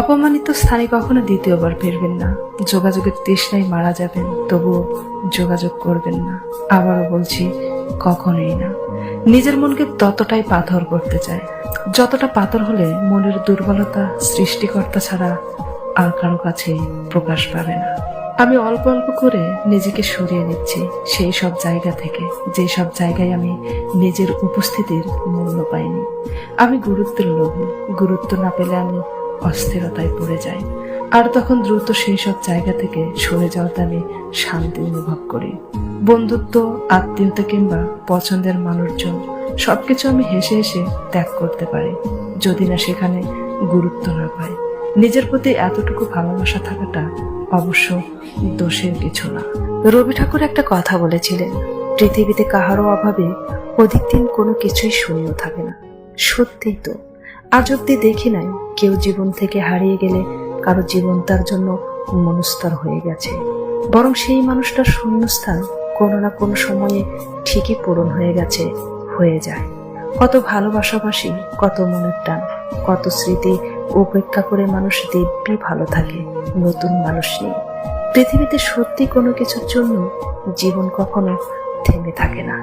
অপমানিত স্থানে কখনো দ্বিতীয়বার ফিরবেন না। যোগাযোগের তৃষ্ণায় মারা যাবেন, তবুও যোগাযোগ করবেন না। আবারও বলছি, কখনোই না। নিজের মনকে ততটাই পাথর করতে চায়, যতটা পাথর হলে মনের দুর্বলতা সৃষ্টিকর্তা ছাড়া আর কারো কাছে প্রকাশ পাবে না। আমি অল্প অল্প করে নিজেকে সরিয়ে নিচ্ছি সেই সব জায়গা থেকে, যে সব জায়গায় আমি নিজের উপস্থিতির মূল্য পাইনি। আমি গুরুত্বের লোভী, গুরুত্ব না পেলে আমি অস্থিরতায় পড়ে যাই, আর তখন দ্রুত সেই সব জায়গা থেকে সরে যাওয়াতে আমি শান্তি অনুভব করি। বন্ধুত্ব, আত্মীয়তা কিংবা পছন্দের মানুষজন সবকিছু আমি হেসে হেসে ত্যাগ করতে পারি, যদি না সেখানে গুরুত্ব না পাই। নিজের প্রতি এতটুকু ভালোবাসা থাকাটা অবশ্য দোষের কিছু না। রবি ঠাকুর একটা কথা বলেছিলেন, পৃথিবীতে কাহারও অভাবে অধিক দিন কোনো কিছুই শূন্য থাকে না। সত্যিই তো, আজ অব্দি দেখি নাই কেউ জীবন থেকে হারিয়ে গেলে কারো জীবন তার জন্য মনস্তর হয়ে গেছে, বরং সেই মানুষটার শূন্যস্থান কোনো না কোনো সময়ে ঠিকই পূরণ হয়ে গেছে, হয়ে যায়। কত ভালোবাসাবাসি, কত মনের টান, কত স্মৃতি উপেক্ষা করে মানুষ দিব্যি ভালো থাকে নতুন মানুষ নিয়ে। পৃথিবীতে সত্যি কোনো কিছুর জন্য জীবন কখনো থেমে থাকে না।